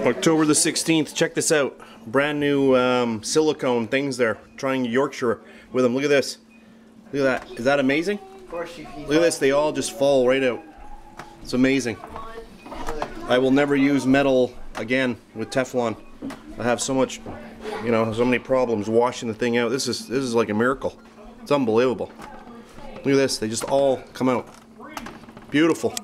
October the 16th, check this out. Brand new silicone things there. Trying Yorkshire with them. Look at this. Look at that. Is that amazing? Look at this, they all just fall right out. It's amazing. I will never use metal again with Teflon. I have so much, you know, so many problems washing the thing out. This is like a miracle. It's unbelievable. Look at this, they just all come out. Beautiful.